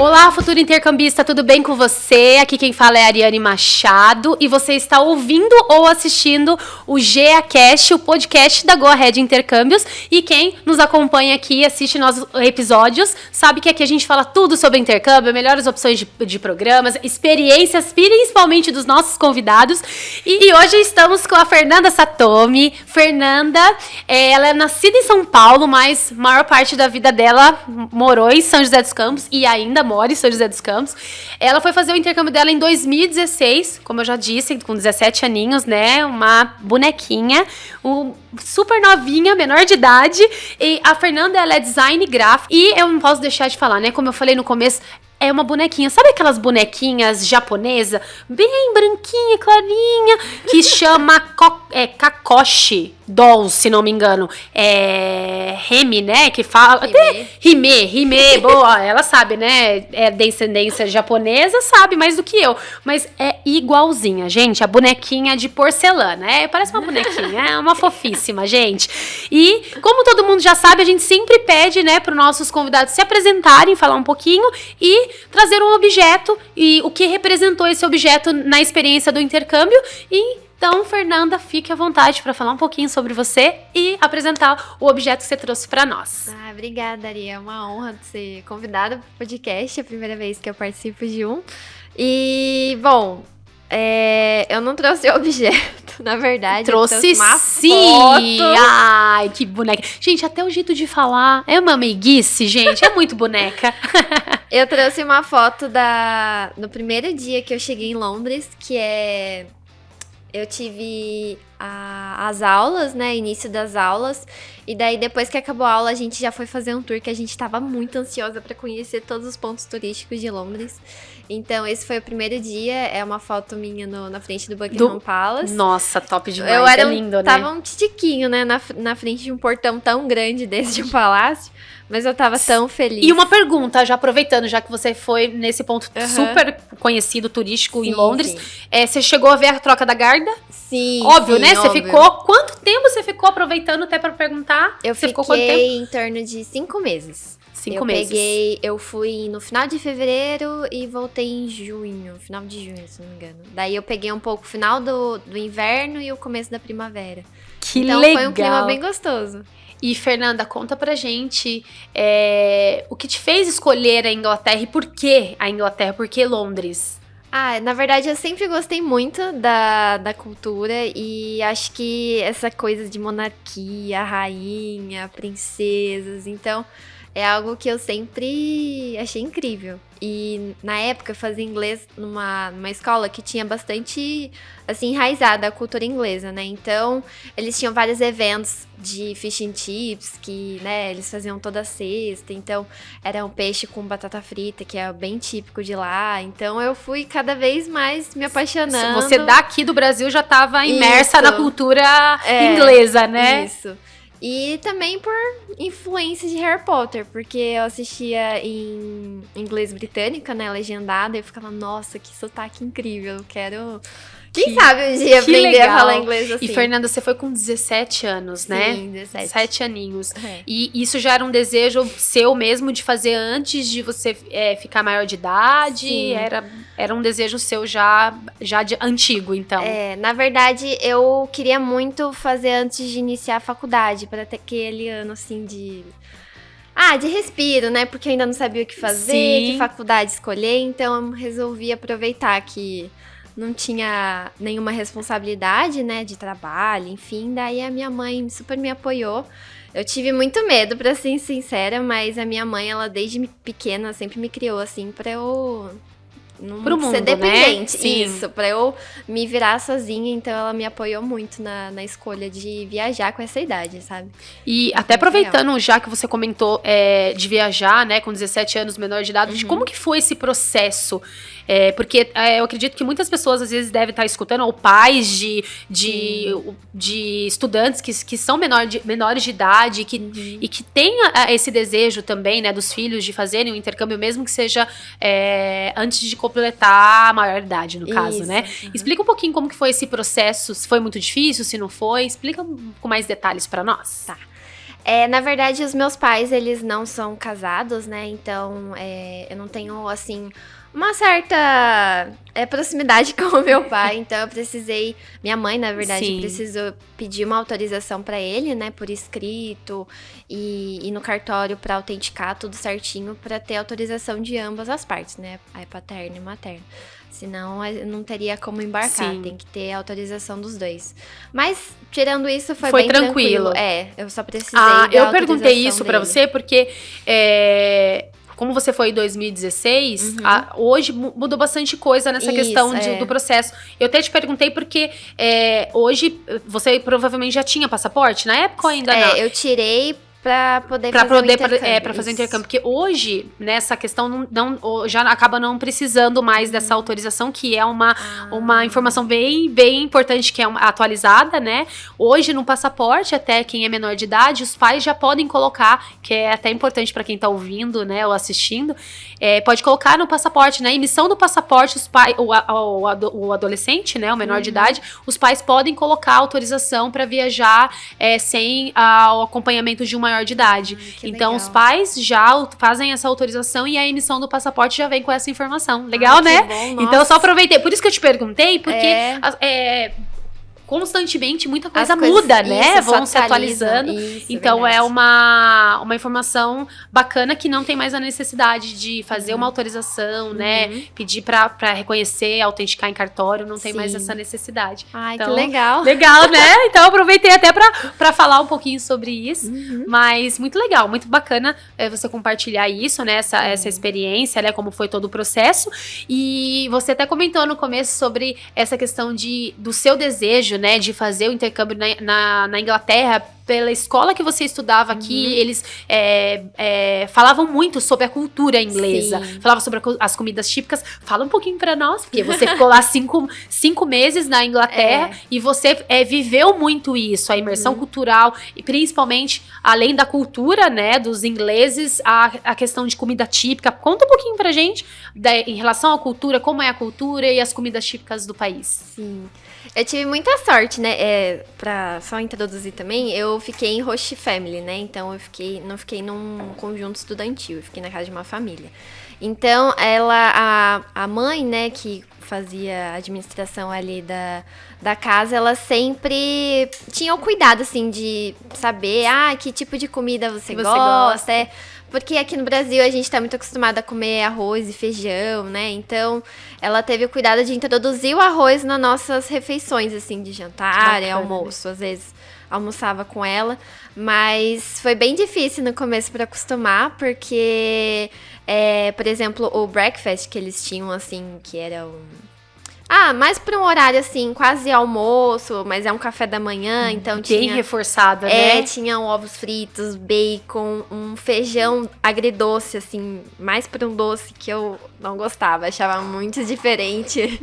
Olá, futuro intercambista, tudo bem com você? Aqui quem fala é a Ariane Machado e você está ouvindo ou assistindo o GeaCast, o podcast da Go Ahead Intercâmbios. E quem nos acompanha aqui e assiste nossos episódios sabe que aqui a gente fala tudo sobre intercâmbio, melhores opções de programas, experiências, principalmente dos nossos convidados. E hoje estamos com a Fernanda Satomi. Fernanda, ela é nascida em São Paulo, mas a maior parte da vida dela morou em São José dos Campos e ainda mora em São José dos Campos. Ela foi fazer o intercâmbio dela em 2016, como eu já disse, com 17 aninhos, né? Uma bonequinha, super novinha, menor de idade. E a Fernanda, ela é design gráfico. E eu não posso deixar de falar, né? Como eu falei no começo, é uma bonequinha. Sabe aquelas bonequinhas japonesa, bem branquinha, clarinha, que chama Kakoshi Dolls, se não me engano. É Remi, né? Que fala. Hime, boa. Ela sabe, né? É descendência japonesa, sabe mais do que eu. Mas é igualzinha, gente. A bonequinha de porcelana. Parece uma bonequinha. É uma fofíssima, gente. E, como todo mundo já sabe, a gente sempre pede, né, para os nossos convidados se apresentarem, falar um pouquinho e trazer um objeto e o que representou esse objeto na experiência do intercâmbio. Então, Fernanda, fique à vontade para falar um pouquinho sobre você e apresentar o objeto que você trouxe para nós. Obrigada, Ari. É uma honra ser convidada para o podcast. É a primeira vez que eu participo de um. E, bom, eu não trouxe o objeto, na verdade. Trouxe uma sim! Foto. Ai, que boneca. Gente, até o jeito de falar é uma meiguice, gente. É muito boneca. Eu trouxe uma foto no primeiro dia que eu cheguei em Londres, que eu tive as aulas, né, início das aulas, e daí depois que acabou a aula a gente já foi fazer um tour que a gente tava muito ansiosa pra conhecer todos os pontos turísticos de Londres. Então esse foi o primeiro dia, é uma foto minha na frente do Buckingham Palace. Nossa, top demais, é lindo, né? Tava um titiquinho, né, na frente de um portão tão grande desse de um palácio. Mas eu tava tão feliz. E uma pergunta, já aproveitando, já que você foi nesse ponto super conhecido, turístico, em Londres. Você chegou a ver a troca da Garda? Sim. Óbvio, sim, né? Óbvio. Você ficou... Quanto tempo você ficou aproveitando até pra perguntar? Você ficou quanto tempo? Em torno de 5 meses. 5 meses. Eu fui no final de fevereiro e voltei em junho. Final de junho, se não me engano. Daí eu peguei um pouco o final do inverno e o começo da primavera. Então legal. Foi um clima bem gostoso. E, Fernanda, conta pra gente o que te fez escolher a Inglaterra e por que a Inglaterra, por que Londres? Na verdade, eu sempre gostei muito da cultura e acho que essa coisa de monarquia, rainha, princesas, então é algo que eu sempre achei incrível. E na época eu fazia inglês numa escola que tinha bastante, assim, enraizada a cultura inglesa, né? Então, eles tinham vários eventos de fish and chips, que, né, eles faziam toda sexta. Então, era um peixe com batata frita, que é bem típico de lá. Então, eu fui cada vez mais me apaixonando. Você daqui do Brasil já estava imersa na cultura inglesa, né? Isso. E também por influência de Harry Potter, porque eu assistia em inglês britânico, né, legendado, e eu ficava, nossa, que sotaque incrível, eu quero... Quem sabe um dia aprender legal. A falar inglês assim. E, Fernanda, você foi com 17 anos, né? Sim, 17. 7 aninhos. E isso já era um desejo seu mesmo de fazer antes de você ficar maior de idade? Sim. Era um desejo seu já de antigo, então? Na verdade, eu queria muito fazer antes de iniciar a faculdade, para ter aquele ano, assim, de respiro, né? Porque eu ainda não sabia o que fazer, que faculdade escolher, então eu resolvi aproveitar que não tinha nenhuma responsabilidade, né, de trabalho, enfim. Daí a minha mãe super me apoiou. Eu tive muito medo, pra ser sincera, mas a minha mãe, ela desde pequena sempre me criou, assim, pra eu não ser dependente. Né? Isso, pra eu me virar sozinha. Então ela me apoiou muito na escolha de viajar com essa idade, sabe? E até aproveitando, já que você comentou de viajar, né, com 17 anos, menor de idade, como que foi esse processo? Porque eu acredito que muitas pessoas às vezes devem estar escutando, ou pais de estudantes que são menores de idade e que têm esse desejo também, né, dos filhos de fazerem um intercâmbio, mesmo que seja antes de completar a maioridade, no caso, né? Explica um pouquinho como que foi esse processo, se foi muito difícil, se não foi, explica com mais detalhes pra nós. Tá. Na verdade, os meus pais, eles não são casados, né? Então, eu não tenho, assim, uma certa proximidade com o meu pai. Então, eu precisei... Minha mãe, na verdade, Sim. precisou pedir uma autorização pra ele, né? Por escrito e no cartório pra autenticar tudo certinho, pra ter autorização de ambas as partes, né? Pai paterno e materno. Senão, não teria como embarcar. Sim. Tem que ter autorização dos dois. Mas, tirando isso, foi Foi bem tranquilo. Eu só precisei da Eu perguntei autorização isso pra dele. você porque... como você foi em 2016, hoje mudou bastante coisa nessa questão do processo. Eu até te perguntei porque hoje você provavelmente já tinha passaporte na época ou ainda não? Eu tirei pra poder fazer o intercâmbio. Pra fazer o intercâmbio. Porque hoje, nessa questão, já acaba não precisando mais dessa autorização, que é uma informação bem, bem importante, que é atualizada, né? Hoje, no passaporte, até quem é menor de idade, os pais já podem colocar, que é até importante pra quem tá ouvindo, né, ou assistindo, pode colocar no passaporte, na emissão do passaporte, os pais, o adolescente, né, o menor de idade, os pais podem colocar autorização pra viajar sem o acompanhamento de um maior de idade. Então, legal. os pais já fazem essa autorização e a emissão do passaporte já vem com essa informação. Legal, né? Bom, então, eu só aproveitei. Por isso que eu te perguntei, porque constantemente muita coisa muda, né? Vão se atualizando. Então, é uma informação bacana que não tem mais a necessidade de fazer uma autorização, né? Pedir pra reconhecer, autenticar em cartório, não tem mais essa necessidade. Ai, então, que legal. Legal, né? Então, eu aproveitei até pra falar um pouquinho sobre isso. Mas muito legal, muito bacana você compartilhar isso, né? Essa experiência, né? Como foi todo o processo. E você até comentou no começo sobre essa questão do seu desejo, né, de fazer o intercâmbio na Inglaterra. Pela escola que você estudava aqui, eles falavam muito sobre a cultura inglesa. Falavam sobre as comidas típicas. Fala um pouquinho pra nós, porque você ficou lá 5 meses na Inglaterra e você viveu muito isso, a imersão cultural, e principalmente, além da cultura, né, dos ingleses, a questão de comida típica. Conta um pouquinho pra gente em relação à cultura, como é a cultura e as comidas típicas do país. Sim. Eu tive muita sorte, né? Pra só introduzir também, eu fiquei em host family, né? Então, não fiquei num conjunto estudantil, eu fiquei na casa de uma família. Então, a mãe, né, que fazia a administração ali da casa, ela sempre tinha o cuidado, assim, de saber, que tipo de comida você gosta. Porque aqui no Brasil a gente tá muito acostumado a comer arroz e feijão, né? Então, ela teve o cuidado de introduzir o arroz nas nossas refeições, assim, de jantar e almoço. Às vezes almoçava com ela, mas foi bem difícil no começo para acostumar, porque, por exemplo, o breakfast que eles tinham, assim, que era mais pra um horário, assim, quase almoço, mas é um café da manhã, então bem reforçado, né? Tinham ovos fritos, bacon, um feijão agridoce, assim, mais pra um doce que eu não gostava, achava muito diferente.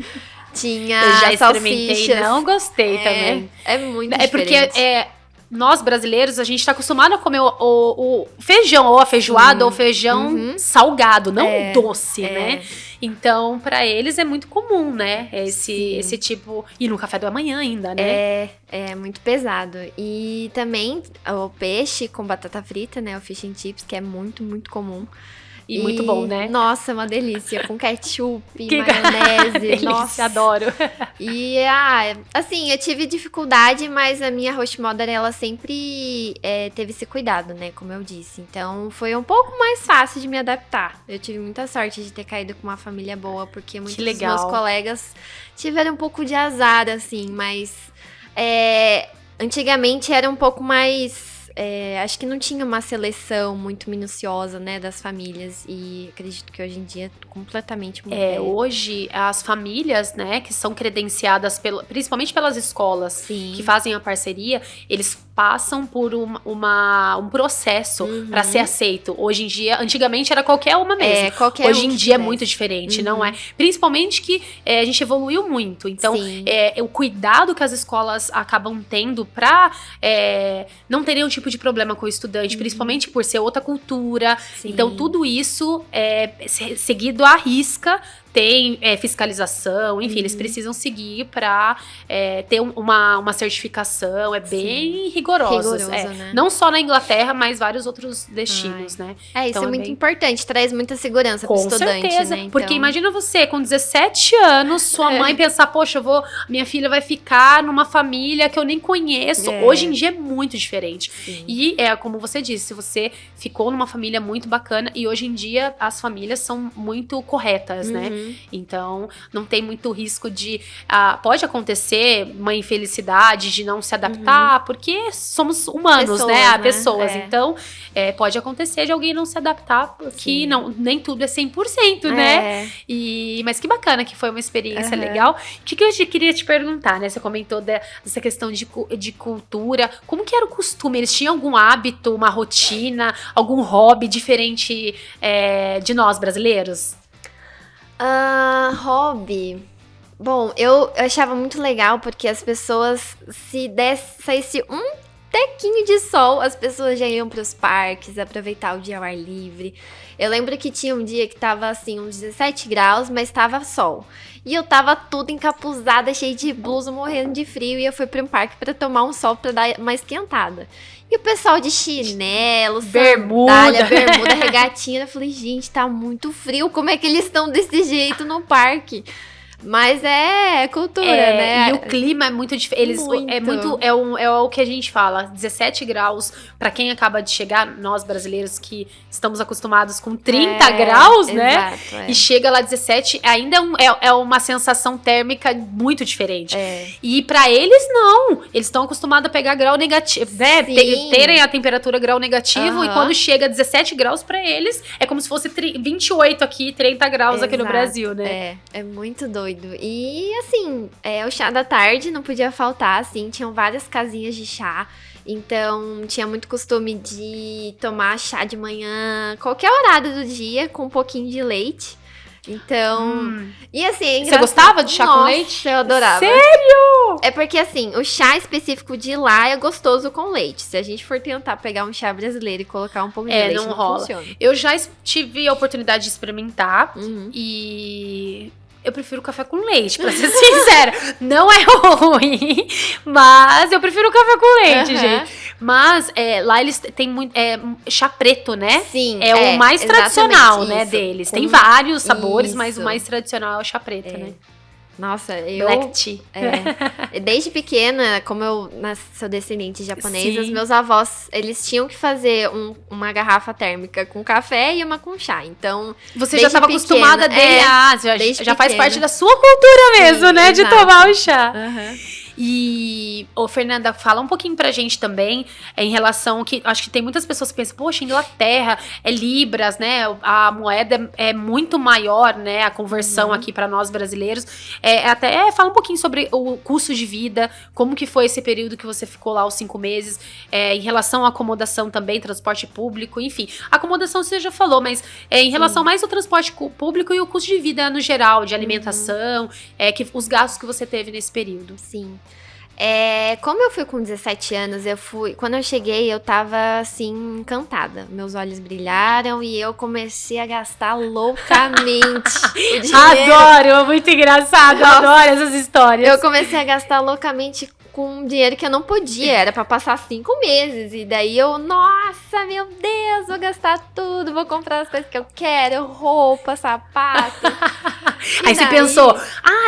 Tinha eu já salsichas. Experimentei, não gostei também. É muito diferente. Porque nós brasileiros, a gente tá acostumado a comer o feijão, ou a feijoada, ou feijão salgado, não doce, né? Então, pra eles é muito comum, né? Esse tipo... E no café da manhã ainda, né? É muito pesado. E também o peixe com batata frita, né? O fish and chips, que é muito, muito comum. E muito bom, né? Nossa, uma delícia. Com ketchup, maionese. Delícia, nossa, adoro. E, assim, eu tive dificuldade, mas a minha host mother, ela sempre teve esse cuidado, né? Como eu disse. Então, foi um pouco mais fácil de me adaptar. Eu tive muita sorte de ter caído com uma família boa, porque muitos dos meus colegas tiveram um pouco de azar, assim. Mas, antigamente era um pouco mais... acho que não tinha uma seleção muito minuciosa, né, das famílias, e acredito que hoje em dia completamente mudou. Hoje as famílias, né, que são credenciadas principalmente pelas escolas que fazem a parceria, eles passam por um processo para ser aceito. Hoje em dia, antigamente era qualquer uma mesmo. Hoje em dia é muito diferente, não é? Principalmente que a gente evoluiu muito. Então, o cuidado que as escolas acabam tendo para não ter nenhum tipo de problema com o estudante, principalmente por ser outra cultura. Então, tudo isso é seguido à risca, tem fiscalização, enfim, eles precisam seguir para ter uma certificação, bem rigorosos. Né? Não só na Inglaterra, mas vários outros destinos, né? Isso então, é muito importante, traz muita segurança para o estudante, certeza, né? Então... porque imagina você, com 17 anos, sua mãe pensar, poxa, minha filha vai ficar numa família que eu nem conheço. Hoje em dia é muito diferente. Sim. E como você disse, você ficou numa família muito bacana e hoje em dia as famílias são muito corretas, né? Então, não tem muito risco de... pode acontecer uma infelicidade de não se adaptar, porque somos humanos, né? Pessoas. Então, pode acontecer de alguém não se adaptar, porque nem tudo é 100%, né? Mas que bacana que foi uma experiência legal. O que eu queria te perguntar, né? Você comentou dessa questão de cultura. Como que era o costume? Eles tinham algum hábito, uma rotina, algum hobby diferente de nós brasileiros? Hobby. Bom, eu achava muito legal porque as pessoas, se saísse um tequinho de sol, as pessoas já iam pros parques, aproveitar o dia ao ar livre. Eu lembro que tinha um dia que tava assim, uns 17 graus, mas tava sol. E eu tava toda encapuzada, cheia de blusa, morrendo de frio, e eu fui pra um parque pra tomar um sol, pra dar uma esquentada. E o pessoal de chinelo, sandália, bermuda, regatinha, eu falei, gente, tá muito frio, como é que eles estão desse jeito no parque? Mas é cultura, né? E o clima é muito diferente. É o que a gente fala, 17 graus, pra quem acaba de chegar, nós brasileiros que estamos acostumados com 30 graus, né? Exato, E chega lá 17, ainda é uma sensação térmica muito diferente. E pra eles, não. Eles estão acostumados a pegar grau negativo, né? Terem a temperatura grau negativo, e quando chega a 17 graus pra eles, é como se fosse 28 aqui, 30 graus aqui no Brasil, né? É muito doido. E assim, o chá da tarde não podia faltar, assim, tinham várias casinhas de chá. Então, tinha muito costume de tomar chá de manhã, qualquer horário do dia, com um pouquinho de leite. Então, e assim... Você gostava de chá com leite? Eu adorava. Sério? É porque assim, o chá específico de lá é gostoso com leite. Se a gente for tentar pegar um chá brasileiro e colocar um pouco de leite, não rola. Funciona. Eu já tive a oportunidade de experimentar e... eu prefiro café com leite, pra ser sincera. Não é ruim, mas eu prefiro café com leite, gente. Mas lá eles têm muito... chá preto, né? Sim. É o mais tradicional, né, isso. deles. Tem vários sabores, mas o mais tradicional é o chá preto, né? Nossa, Black tea. Desde pequena, como eu sou descendente japonesa, os Sim. meus avós, eles tinham que fazer uma garrafa térmica com café e uma com chá. Então, você já estava acostumada já faz pequena. parte da sua cultura mesmo, né? Exato. De tomar o chá. Uhum. E, Fernanda, fala um pouquinho pra gente também em relação que acho que tem muitas pessoas que pensam, poxa, Inglaterra é libras, né? A moeda é muito maior, né? A conversão aqui pra nós brasileiros. Até fala um pouquinho sobre o custo de vida, como que foi esse período que você ficou lá, os 5 meses, em relação à acomodação também, transporte público, enfim. A acomodação você já falou, mas em relação mais ao transporte público e o custo de vida no geral, de alimentação, os gastos que você teve nesse período. Sim. Como eu fui com 17 anos, quando eu cheguei, eu tava assim, encantada. Meus olhos brilharam e eu comecei a gastar loucamente o dinheiro. Adoro, é muito engraçado, adoro essas histórias. Eu comecei a gastar loucamente com dinheiro que eu não podia, era pra passar 5 meses. E daí nossa, meu Deus, vou gastar tudo, vou comprar as coisas que eu quero, roupa, sapato. Aí você pensou,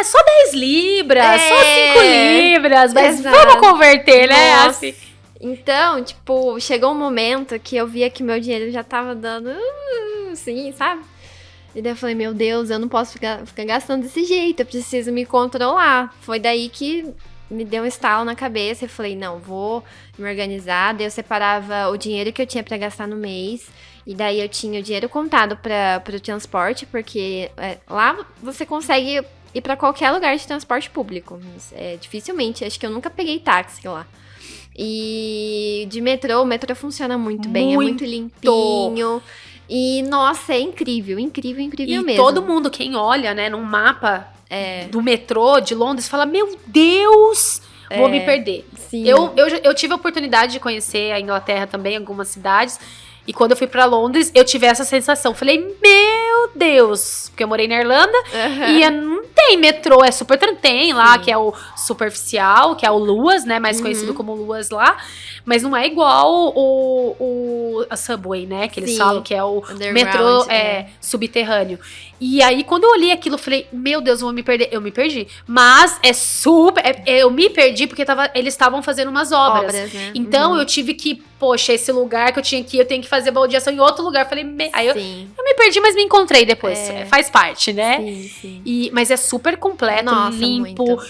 só 10 libras, só 5 libras, mas exato. Vamos converter, né? Nossa. Assim. Então, tipo, chegou um momento que eu via que meu dinheiro já tava dando, assim, sabe? E daí eu falei, meu Deus, eu não posso ficar gastando desse jeito, eu preciso me controlar. Foi daí que me deu um estalo na cabeça, eu falei, não, vou me organizar. Daí eu separava o dinheiro que eu tinha pra gastar no mês, e daí eu tinha o dinheiro contado pro transporte, porque lá você consegue ir pra qualquer lugar de transporte público. Dificilmente, acho que eu nunca peguei táxi lá. E de metrô, o metrô funciona muito bem, é muito limpinho. E, nossa, é incrível, incrível, incrível mesmo. E todo mundo, quem olha, né, num mapa do metrô de Londres, fala, meu Deus, vou me perder. Sim. Eu tive a oportunidade de conhecer a Inglaterra também, algumas cidades. E quando eu fui pra Londres, eu tive essa sensação. Falei, meu meu Deus, porque eu morei na Irlanda Aham. e não tem metrô, é super, tem lá, Sim. que é o superficial, que é o Luas, né, mais conhecido como Luas lá, mas não é igual a Subway, né, que eles Sim. falam que é o Underground, metrô subterrâneo. E aí, quando eu olhei aquilo, eu falei, meu Deus, eu vou me perder. Eu me perdi. Mas é super... eu me perdi porque eles estavam fazendo umas obras. Né? Então, eu tive que... Poxa, esse lugar que eu tinha que ir, eu tenho que fazer baldeação em outro lugar. Eu falei... Aí eu me perdi, mas me encontrei depois. Faz parte, né? Sim. Mas é super completo, Nossa, limpo. muito.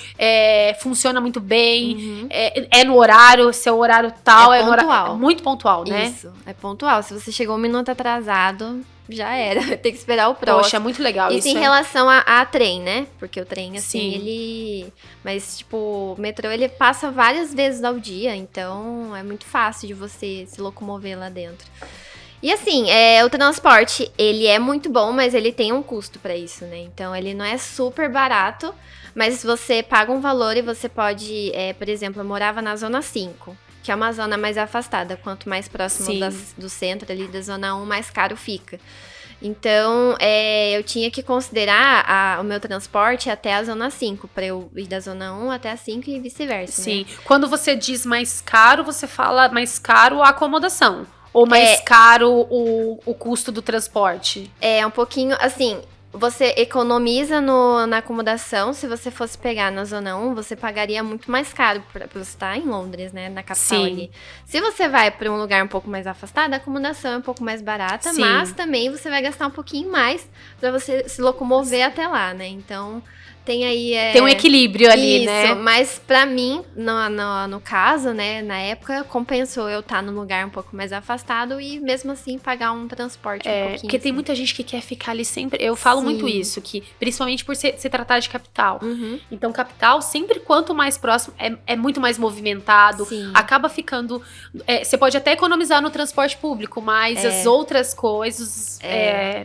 Funciona muito bem. É no horário, seu horário tal. É no horário, pontual. é muito pontual, né? Isso, é pontual. Se você chegou 1 minuto atrasado... Já era, tem que esperar o próximo. Poxa, é muito legal isso. Isso em relação a trem, né? Porque o trem, assim, Sim. ele... Mas, tipo, o metrô, ele passa várias vezes ao dia, então é muito fácil de você se locomover lá dentro. E assim, o transporte, ele é muito bom, mas ele tem um custo pra isso, né? Então, ele não é super barato, mas você paga um valor e você pode... por exemplo, eu morava na Zona 5. Que é uma zona mais afastada. Quanto mais próximo do centro ali da Zona 1, mais caro fica. Então, eu tinha que considerar o meu transporte até a Zona 5, para eu ir da Zona 1 até a 5 e vice-versa. Sim. Né? Quando você diz mais caro, você fala mais caro a acomodação? Ou mais caro o custo do transporte? É um pouquinho, assim... Você economiza na acomodação. Se você fosse pegar na Zona 1, você pagaria muito mais caro pra você estar em Londres, né? Na capital ali. Se você vai pra um lugar um pouco mais afastado, a acomodação é um pouco mais barata, mas também você vai gastar um pouquinho mais pra você se locomover até lá, né? Então... Tem aí... Tem um equilíbrio ali, né? Isso, mas pra mim, no caso, né, na época, compensou eu estar num lugar um pouco mais afastado e mesmo assim pagar um transporte um pouquinho. Porque tem muita gente que quer ficar ali sempre... Eu falo muito isso, que principalmente por se tratar de capital. Então, capital, sempre quanto mais próximo, é muito mais movimentado. Acaba ficando... você pode até economizar no transporte público, mas as outras coisas,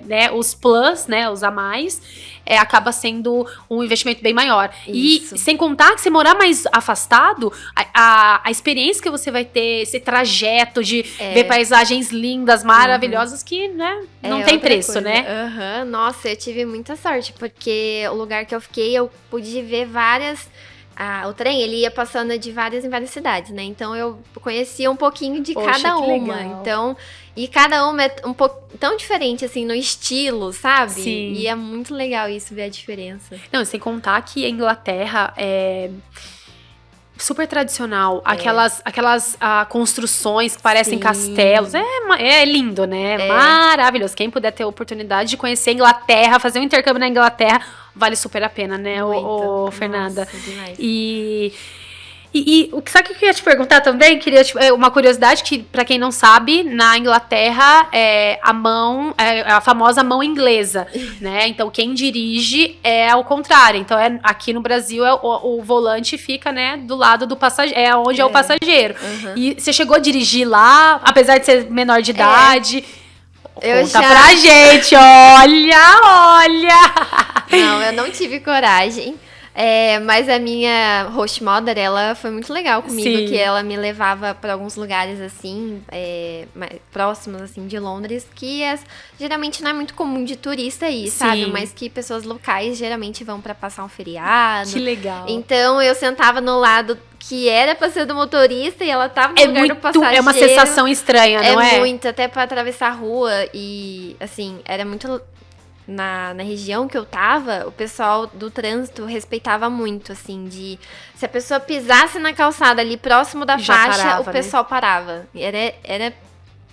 né, os plus, né, os a mais... acaba sendo um investimento bem maior. Isso. E sem contar que se morar mais afastado, a experiência que você vai ter, esse trajeto de ver paisagens lindas, maravilhosas, que, né, não tem preço, coisa. Né? Nossa, eu tive muita sorte, porque o lugar que eu fiquei, eu pude ver várias... o trem, ele ia passando de várias em várias cidades, né? Então, eu conhecia um pouquinho de cada uma. Legal. Então, e cada uma é um pouco tão diferente, assim, no estilo, sabe? Sim. E é muito legal isso, ver a diferença. Não, sem contar que a Inglaterra é super tradicional. Aquelas construções que parecem castelos. É lindo, né? Maravilhoso. Quem puder ter a oportunidade de conhecer a Inglaterra, fazer um intercâmbio na Inglaterra, vale super a pena, né, Fernanda? Nossa, demais. E sabe o que eu queria te perguntar também? Uma curiosidade que, pra quem não sabe, na Inglaterra a famosa mão inglesa, né? Então, quem dirige é ao contrário. Então, aqui no Brasil, o volante fica, né, do lado do passageiro, onde é o passageiro. E você chegou a dirigir lá, apesar de ser menor de idade... Conta pra gente, olha! Não, eu não tive coragem. Mas a minha host mother, ela foi muito legal comigo, que ela me levava para alguns lugares, assim, mais próximos, assim, de Londres, que geralmente não é muito comum de turista ir, sabe? Mas que pessoas locais geralmente vão para passar um feriado. Que legal. Então, eu sentava no lado que era pra ser do motorista e ela tava no lugar do passageiro. É uma sensação estranha, não é? É muito, até pra atravessar a rua e, assim, era muito... Na região que eu tava, o pessoal do trânsito respeitava muito, assim, se a pessoa pisasse na calçada ali próximo da faixa, parava, o pessoal parava. Era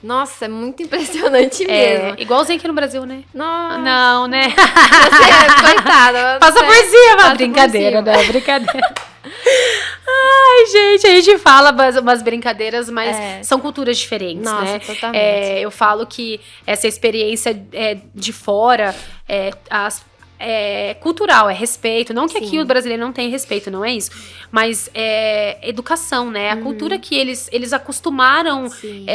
nossa, muito impressionante mesmo. Igualzinho aqui no Brasil, né? Nossa. Não, né? Você, coitada. Passa por cima, brincadeira, né? Brincadeira. Ai, gente, a gente fala umas brincadeiras, mas são culturas diferentes, nossa, né? Totalmente. Eu falo que essa experiência de fora, cultural, é respeito. Não que aqui Sim. o brasileiro não tem respeito, não é isso. Mas é educação, né? A cultura que eles acostumaram Sim.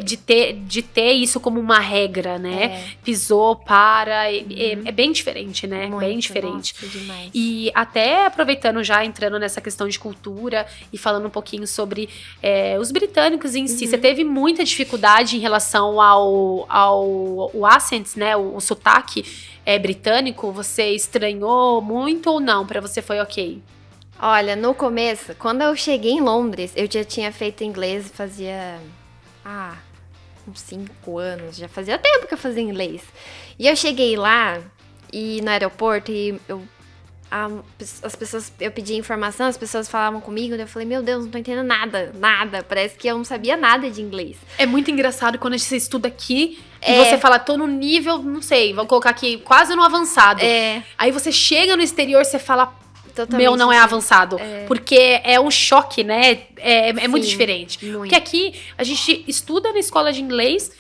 De ter isso como uma regra, né? Pisou, para. É bem diferente, né? Muito, bem diferente. nossa, demais. E até aproveitando já, entrando nessa questão de cultura e falando um pouquinho sobre os britânicos em si. Você teve muita dificuldade em relação ao accent, né? O sotaque britânico. Você estranhou muito ou não? Pra você foi ok? Olha, no começo, quando eu cheguei em Londres, eu já tinha feito inglês fazia uns 5 anos. Já fazia tempo que eu fazia inglês. E eu cheguei lá e no aeroporto e as pessoas, eu pedi informação, as pessoas falavam comigo, eu falei, meu Deus, não tô entendendo nada, parece que eu não sabia nada de inglês. É muito engraçado quando você estuda aqui e você fala, tô no nível, não sei, vou colocar aqui, quase no avançado. Aí você chega no exterior, você fala, Totalmente meu, não é avançado. Porque é um choque, né? É muito Sim, diferente. muito. Porque aqui, a gente estuda na escola de inglês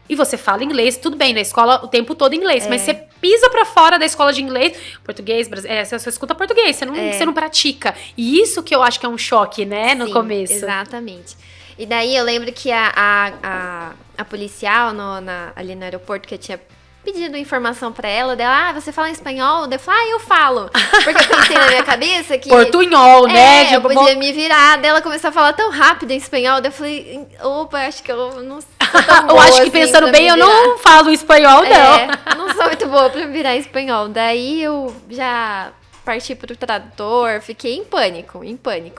e você fala inglês, tudo bem, na escola o tempo todo inglês. Mas você pisa pra fora da escola de inglês, português, você só escuta português, você não pratica. E isso que eu acho que é um choque, né, no Sim, começo. Exatamente. E daí eu lembro que a policial ali no aeroporto, que eu tinha pedido informação pra ela, dela, você fala em espanhol? Daí eu falei, eu falo. Porque eu pensei na minha cabeça que... Portunhol, né? eu podia me virar. Daí ela começou a falar tão rápido em espanhol, daí eu falei, opa, acho que eu não sou tão boa, eu acho que assim, pensando pra bem, me eu virar. não falo espanhol, não. Não sou muito boa pra me virar em espanhol. Daí eu já parti pro tradutor, fiquei em pânico.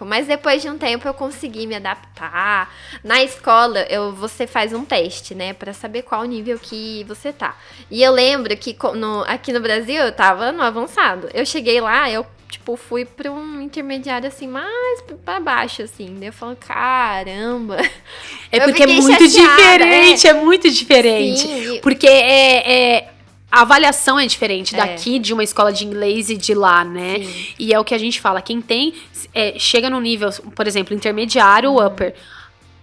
Mas depois de um tempo eu consegui me adaptar. Na escola, você faz um teste, né, pra saber qual nível que você tá. E eu lembro que aqui no Brasil eu tava no avançado. Eu cheguei lá, eu fui pra um intermediário, assim, mais pra baixo, assim. Daí eu falo, caramba. É Eu porque é fiquei muito chateada, diferente, é muito diferente. Sim. Porque a avaliação é diferente daqui, de uma escola de inglês e de lá, né? Sim. E é o que a gente fala, quem chega no nível, por exemplo, intermediário ou upper,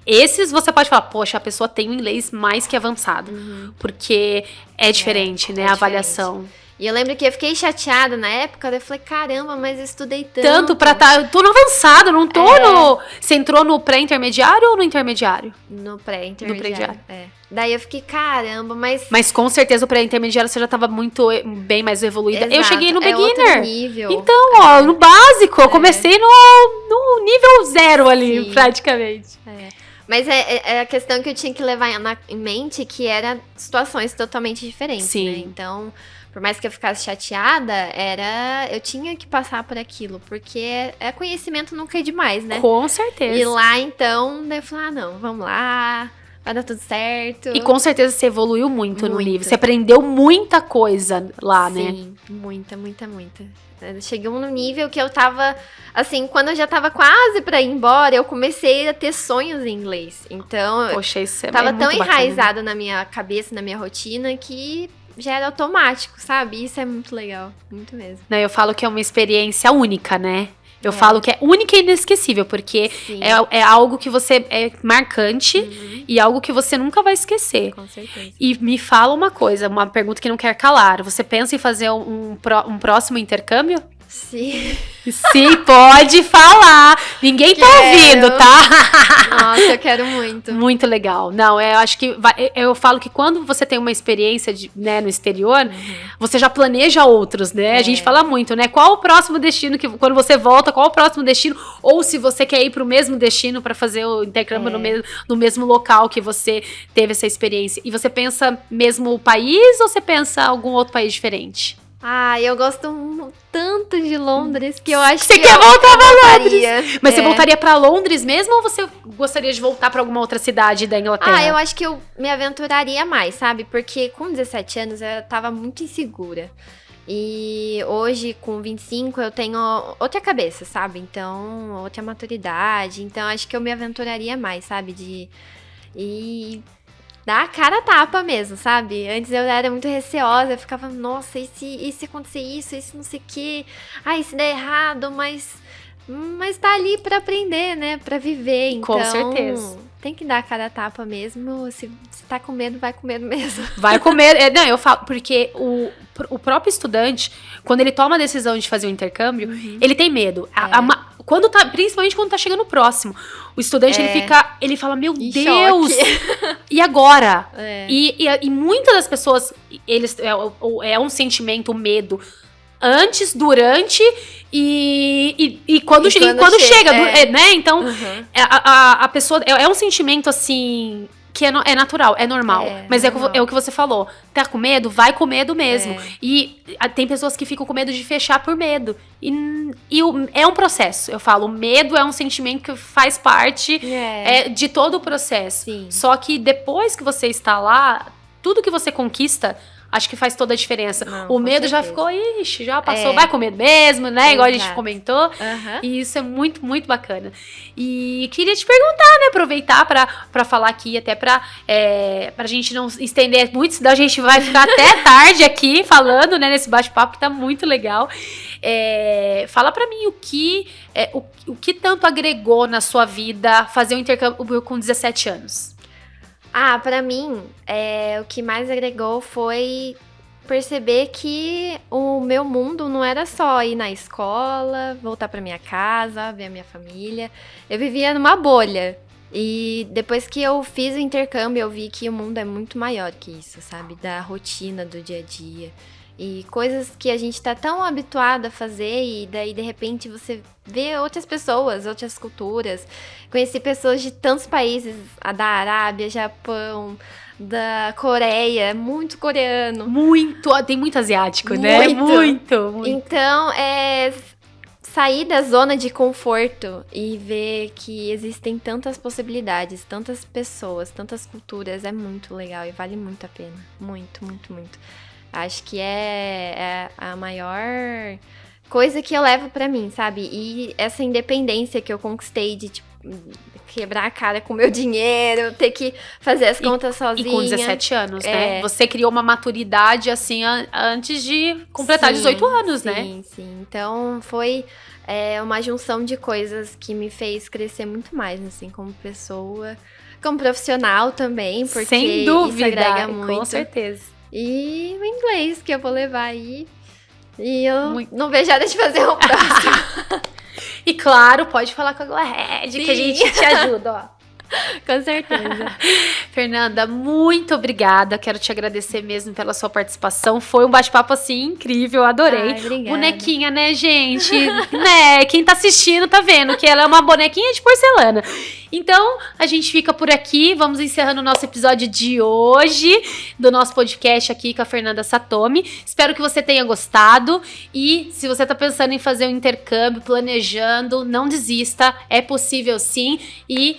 esses você pode falar, poxa, a pessoa tem um inglês mais que avançado. Porque é diferente, né, a avaliação. E eu lembro que eu fiquei chateada na época, daí eu falei, caramba, mas eu estudei tanto. Tanto pra eu tô no avançado, não tô no... Você entrou no pré-intermediário ou no intermediário? No pré-intermediário. No pré-intermediário. Daí eu fiquei, caramba, mas... Mas com certeza o pré-intermediário você já tava bem mais evoluída. Exato, Eu cheguei no é outro beginner. nível. Então, no básico, eu comecei no nível 0 ali, Sim. praticamente. Mas é a questão que eu tinha que levar em mente, que eram situações totalmente diferentes, Sim. né? Então, por mais que eu ficasse chateada, eu tinha que passar por aquilo, porque conhecimento nunca é demais, né? Com certeza. E lá, então, daí eu falei, não, vamos lá, vai dar tudo certo. E com certeza você evoluiu muito no Muito. nível. Você aprendeu muita coisa lá, né? Sim, muita. Cheguei num nível que eu tava, assim, quando eu já tava quase pra ir embora, eu comecei a ter sonhos em inglês. Então, Poxa, isso é tava muito tão bacana. enraizado na minha cabeça, na minha rotina, que já era automático, sabe? Isso é muito legal, muito mesmo. Não, eu falo que é uma experiência única, né? Eu falo que é única e inesquecível, porque Sim. é algo que você é marcante e algo que você nunca vai esquecer. Com certeza. E me fala uma coisa, uma pergunta que não quer calar. Você pensa em fazer um próximo intercâmbio? Sim. Sim, pode falar. Ninguém tá ouvindo, tá? Nossa, eu quero muito. Muito legal. Não, eu acho que eu falo que quando você tem uma experiência no exterior, você já planeja outros, né? A gente fala muito, né? Qual o próximo destino quando você volta, qual o próximo destino? Ou se você quer ir pro mesmo destino para fazer o intercâmbio no mesmo local que você teve essa experiência. E você pensa mesmo o país ou você pensa algum outro país diferente? Eu gosto tanto de Londres que eu acho Você que quer voltar pra voltaria. Londres? Mas você voltaria pra Londres mesmo ou você gostaria de voltar pra alguma outra cidade da Inglaterra? Eu acho que eu me aventuraria mais, sabe? Porque com 17 anos eu tava muito insegura. E hoje, com 25, eu tenho outra cabeça, sabe? Então, outra maturidade. Então, acho que eu me aventuraria mais, sabe? E dar a cara a tapa mesmo, sabe? Antes eu era muito receosa, eu ficava, nossa, e se acontecer isso, e se não sei o quê? E se der errado, mas tá ali pra aprender, né? Pra viver, então... Com certeza. tem que dar a cara a tapa mesmo. Se tá com medo, vai com medo mesmo. Vai com medo. Não, eu falo, porque o próprio estudante, quando ele toma a decisão de fazer o intercâmbio, ele tem medo. Principalmente quando tá chegando próximo. O estudante, ele fala, meu Deus! E agora? E muitas das pessoas, é um sentimento, o medo, antes, durante e quando chega, né? Então, a pessoa, é um sentimento, assim, que é natural, é normal. Mas normal. É o que você falou. Tá com medo? Vai com medo mesmo. E tem pessoas que ficam com medo de fechar por medo. É um processo. Eu falo, o medo é um sentimento que faz parte de todo o processo. Sim. Só que depois que você está lá, tudo que você conquista, acho que faz toda a diferença. Não, o medo já ficou, já passou, vai com medo mesmo, né? Exato. Igual a gente comentou. E isso é muito, muito bacana. E queria te perguntar, né? Aproveitar pra falar aqui, até pra gente não estender muito, senão a gente vai ficar até tarde aqui falando, né? Nesse bate-papo que tá muito legal. Fala pra mim o que tanto agregou na sua vida fazer um intercâmbio com 17 anos. Pra mim, o que mais agregou foi perceber que o meu mundo não era só ir na escola, voltar pra minha casa, ver a minha família. Eu vivia numa bolha. E depois que eu fiz o intercâmbio, eu vi que o mundo é muito maior que isso, sabe? Da rotina, do dia a dia. E coisas que a gente tá tão habituado a fazer e daí, de repente, você vê outras pessoas, outras culturas. Conheci pessoas de tantos países, da Arábia, Japão, da Coreia, muito coreano. Muito, tem muito asiático, né? Muito. Então, sair da zona de conforto e ver que existem tantas possibilidades, tantas pessoas, tantas culturas, é muito legal e vale muito a pena. Muito, muito, muito. Acho que é a maior coisa que eu levo pra mim, sabe? E essa independência que eu conquistei de, tipo, quebrar a cara com o meu dinheiro, ter que fazer as contas sozinha. E com 17 anos, né? Você criou uma maturidade, assim, antes de completar 18 anos, né? Sim. Então, foi uma junção de coisas que me fez crescer muito mais, assim, como pessoa, como profissional também, porque sem dúvida, isso agrega muito. Com certeza. E o inglês que eu vou levar aí. E eu não vejo nada de fazer o próximo. E claro, pode falar com a GoRed, que a gente te ajuda, ó. Com certeza. Fernanda, muito obrigada. Quero te agradecer mesmo pela sua participação. Foi um bate-papo, assim, incrível. Adorei. Obrigada. Bonequinha, né, gente? Né? Quem tá assistindo tá vendo que ela é uma bonequinha de porcelana. Então, a gente fica por aqui. Vamos encerrando o nosso episódio de hoje do nosso podcast aqui com a Fernanda Satomi. Espero que você tenha gostado. E se você tá pensando em fazer um intercâmbio, planejando, não desista. É possível sim. E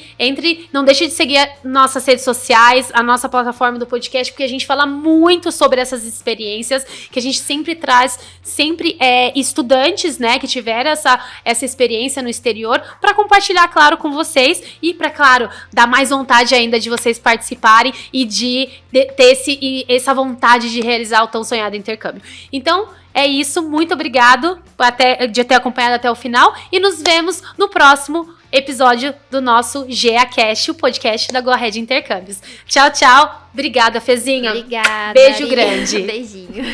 não deixe de seguir nossas redes sociais, a nossa plataforma do podcast, porque a gente fala muito sobre essas experiências, que a gente sempre traz, estudantes, né, que tiveram essa experiência no exterior, para compartilhar, claro, com vocês e para, claro, dar mais vontade ainda de vocês participarem e de ter essa vontade de realizar o tão sonhado intercâmbio. Então, é isso, muito obrigado de ter acompanhado até o final e nos vemos no próximo episódio do nosso GeaCast, o podcast da GoRed Intercâmbios. Tchau, tchau. Obrigada, Fezinha. Obrigada. Beijo grande. Beijinho.